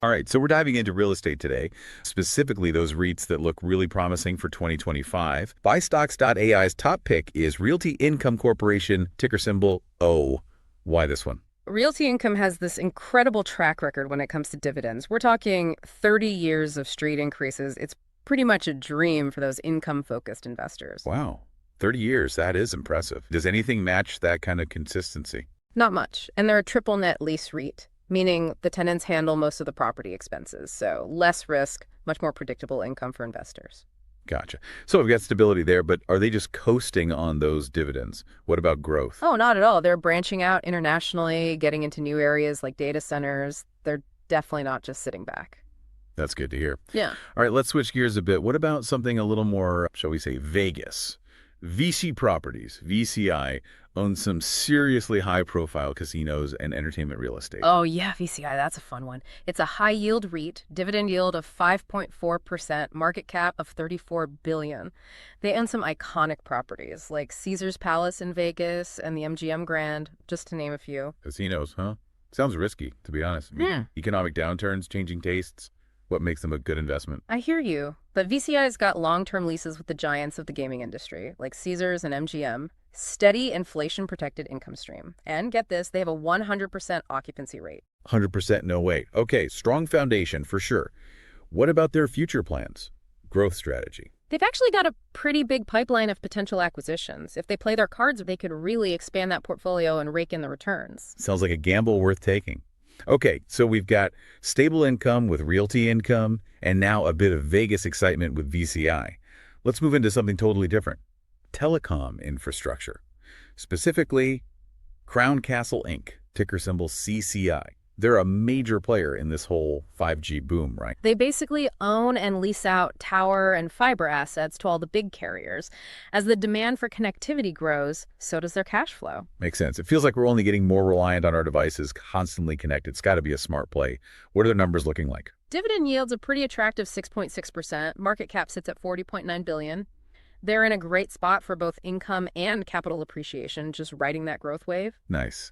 All right, so we're diving into real estate today, specifically those REITs that look really promising for 2025. BuyStocks.ai's top pick is Realty Income Corporation, ticker symbol O. Why this one? Realty Income has this incredible track record when it comes to dividends. We're talking 30 years of straight increases. It's pretty much a dream for those income-focused investors. Wow, 30 years, that is impressive. Does anything match that kind of consistency? Not much. And they're a triple net lease REIT, meaning the tenants handle most of the property expenses. So less risk, much more predictable income for investors. Gotcha. So we've got stability there, but are they just coasting on those dividends? What about growth? Oh, not at all. They're branching out internationally, getting into new areas like data centers. They're definitely not just sitting back. That's good to hear. Yeah. All right, let's switch gears a bit. What about something a little more, shall we say, Vegas? VC Properties, VCI, owns some seriously high-profile casinos and entertainment real estate. Oh, yeah, VCI, that's a fun one. It's a high-yield REIT, dividend yield of 5.4%, market cap of $34 billion. They own some iconic properties like Caesar's Palace in Vegas and the MGM Grand, just to name a few. Casinos, huh? Sounds risky, to be honest. I mean, Yeah. economic downturns, changing tastes. What makes them a good investment? I hear you, but VCI's got long-term leases with the giants of the gaming industry, like Caesars and MGM, steady inflation-protected income stream. And get this, they have a 100% occupancy rate. 100% no way. Okay, strong foundation for sure. What about their future plans? Growth strategy. They've actually got a pretty big pipeline of potential acquisitions. If they play their cards, they could really expand that portfolio and rake in the returns. Sounds like a gamble worth taking. Okay, so we've got stable income with Realty Income, and now a bit of Vegas excitement with VCI. Let's move into something totally different. Telecom infrastructure. Specifically, Crown Castle Inc., ticker symbol CCI. They're a major player in this whole 5G boom, right? They basically own and lease out tower and fiber assets to all the big carriers. As the demand for connectivity grows, so does their cash flow. Makes sense. It feels like we're only getting more reliant on our devices, constantly connected. It's got to be a smart play. What are their numbers looking like? Dividend yield's a pretty attractive 6.6%. Market cap sits at $40.9 billion. They're in a great spot for both income and capital appreciation, just riding that growth wave. Nice.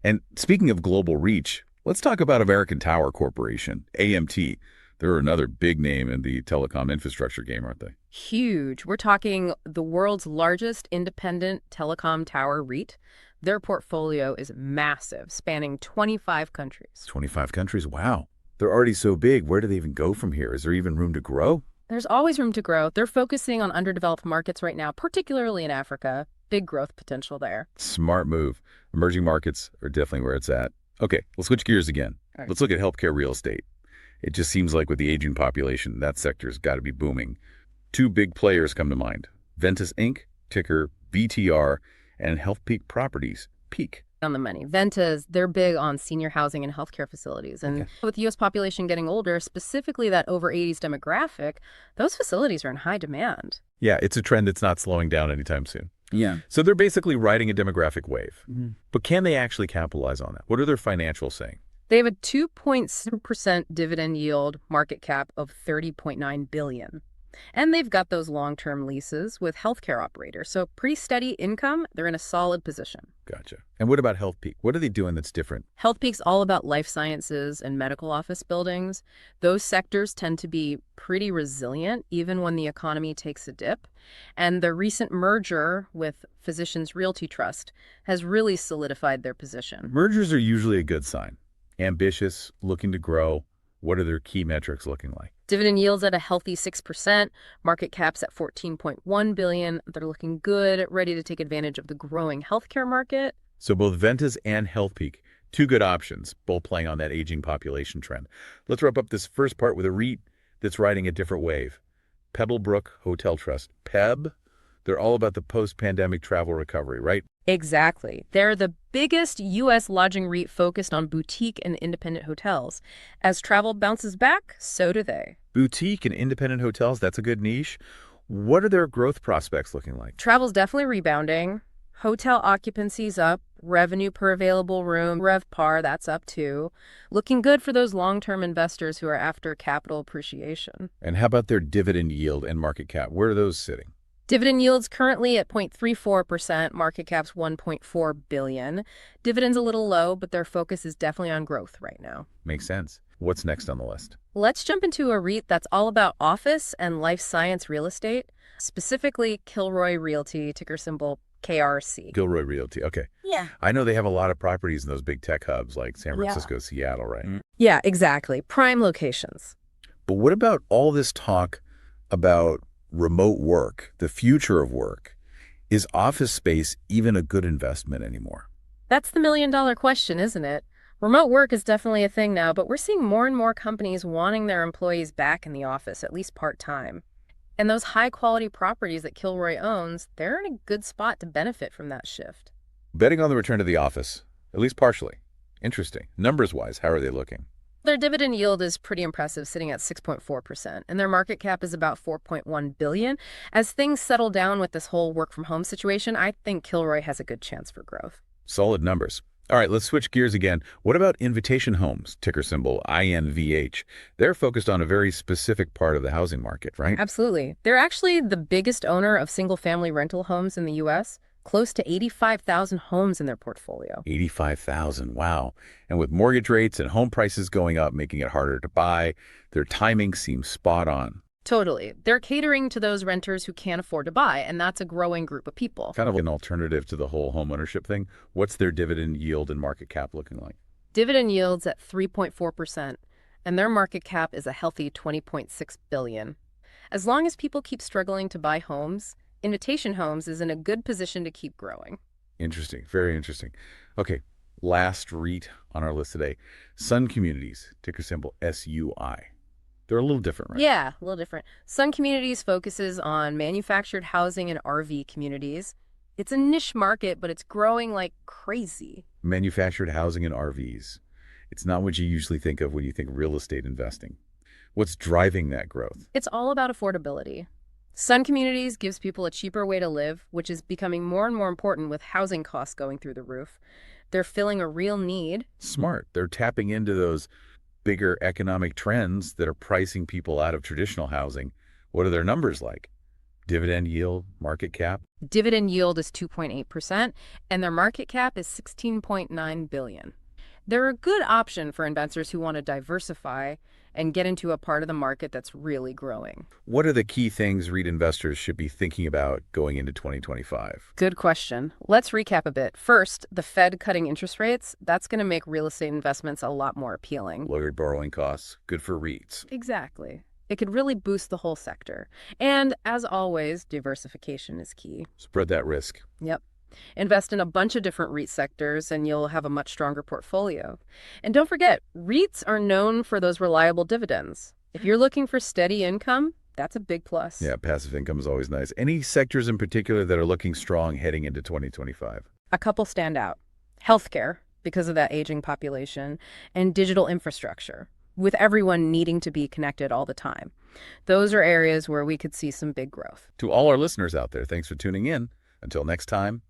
And speaking of global reach, let's talk about American Tower Corporation, AMT. They're another big name in the telecom infrastructure game, aren't they? Huge. We're talking the world's largest independent telecom tower REIT. Their portfolio is massive, spanning 25 countries. 25 countries, wow. They're already so big. Where do they even go from here? Is there even room to grow? There's always room to grow. They're focusing on underdeveloped markets right now, particularly in Africa. Big growth potential there. Smart move. Emerging markets are definitely where it's at. Okay, let's switch gears again. All right. Let's look at healthcare real estate. It just seems like with the aging population, that sector's got to be booming. Two big players come to mind. Ventas Inc., ticker VTR, and HealthPeak Properties, Peak. On the money. Ventas, they're big on senior housing and healthcare facilities. And with the U.S. population getting older, specifically that over 80s demographic, those facilities are in high demand. Yeah, it's a trend that's not slowing down anytime soon. Yeah. So they're basically riding a demographic wave. But can they actually capitalize on that? What are their financials saying? They have a 2.6% dividend yield, market cap of $30.9 billion. And they've got those long-term leases with healthcare operators. So pretty steady income. They're in a solid position. Gotcha. And what about HealthPeak? What are they doing that's different? HealthPeak's all about life sciences and medical office buildings. Those sectors tend to be pretty resilient even when the economy takes a dip. And the recent merger with Physicians Realty Trust has really solidified their position. Mergers are usually a good sign. Ambitious, looking to grow. What are their key metrics looking like? Dividend yields at a healthy 6%, market caps at $14.1 billion. They're looking good, ready to take advantage of the growing healthcare market. So both Ventas and HealthPeak, two good options, both playing on that aging population trend. Let's wrap up this first part with a REIT that's riding a different wave. Pebblebrook Hotel Trust, PEB. They're all about the post-pandemic travel recovery, right? Exactly. They're the biggest U.S. lodging REIT focused on boutique and independent hotels. As travel bounces back, so do they. Boutique and independent hotels, that's a good niche. What are their growth prospects looking like? Travel's definitely rebounding. Hotel occupancy's up. Revenue per available room, RevPAR, that's up too. Looking good for those long-term investors who are after capital appreciation. And how about their dividend yield and market cap? Where are those sitting? Dividend yield's currently at 0.34%, market cap's $1.4 billion. Dividend's a little low, but their focus is definitely on growth right now. Makes sense. What's next on the list? Let's jump into a REIT that's all about office and life science real estate, specifically Kilroy Realty, ticker symbol KRC. Gilroy Realty. Okay. Yeah. I know they have a lot of properties in those big tech hubs like San Yeah. Francisco, Seattle, right? Yeah, exactly. Prime locations. But what about all this talk about remote work, the future of work? Is office space even a good investment anymore? That's the million-dollar question, isn't it? Remote work is definitely a thing now, but we're seeing more and more companies wanting their employees back in the office, at least part-time. And those high-quality properties that Kilroy owns, they're in a good spot to benefit from that shift. Betting on the return to the office, at least partially. Interesting. Numbers-wise, how are they looking? Their dividend yield is pretty impressive, sitting at 6.4%, and their market cap is about $4.1 billion. As things settle down with this whole work-from-home situation, I think Kilroy has a good chance for growth. Solid numbers. All right, let's switch gears again. What about Invitation Homes, ticker symbol INVH? They're focused on a very specific part of the housing market, right? Absolutely. They're actually the biggest owner of single-family rental homes in the U.S., close to 85,000 homes in their portfolio. 85,000, wow. And with mortgage rates and home prices going up, making it harder to buy, their timing seems spot on. Totally. They're catering to those renters who can't afford to buy, and that's a growing group of people. Kind of an alternative to the whole home ownership thing. What's their dividend yield and market cap looking like? Dividend yields at 3.4%, and their market cap is a healthy $20.6 billion. As long as people keep struggling to buy homes, Invitation Homes is in a good position to keep growing. Interesting, very interesting. Okay, last REIT on our list today, Sun Communities, ticker symbol SUI. They're a little different, right? Yeah, a little different. Sun Communities focuses on manufactured housing and RV communities. It's a niche market, but it's growing like crazy. Manufactured housing and RVs. It's not what you usually think of when you think real estate investing. What's driving that growth? It's all about affordability. Sun Communities gives people a cheaper way to live, which is becoming more and more important with housing costs going through the roof. They're filling a real need. Smart. They're tapping into those bigger economic trends that are pricing people out of traditional housing. What are their numbers like? Dividend yield, market cap? Dividend yield is 2.8%, and their market cap is $16.9 billion. They're a good option for investors who want to diversify and get into a part of the market that's really growing. What are the key things REIT investors should be thinking about going into 2025? Good question. Let's recap a bit. First, the Fed cutting interest rates, that's going to make real estate investments a lot more appealing. Lower borrowing costs, good for REITs. Exactly. It could really boost the whole sector. And as always, diversification is key. Spread that risk. Yep. Invest in a bunch of different REIT sectors and you'll have a much stronger portfolio. And don't forget, REITs are known for those reliable dividends. If you're looking for steady income, that's a big plus. Yeah, passive income is always nice. Any sectors in particular that are looking strong heading into 2025? A couple stand out. Healthcare, because of that aging population, and digital infrastructure, with everyone needing to be connected all the time. Those are areas where we could see some big growth. To all our listeners out there, thanks for tuning in. Until next time,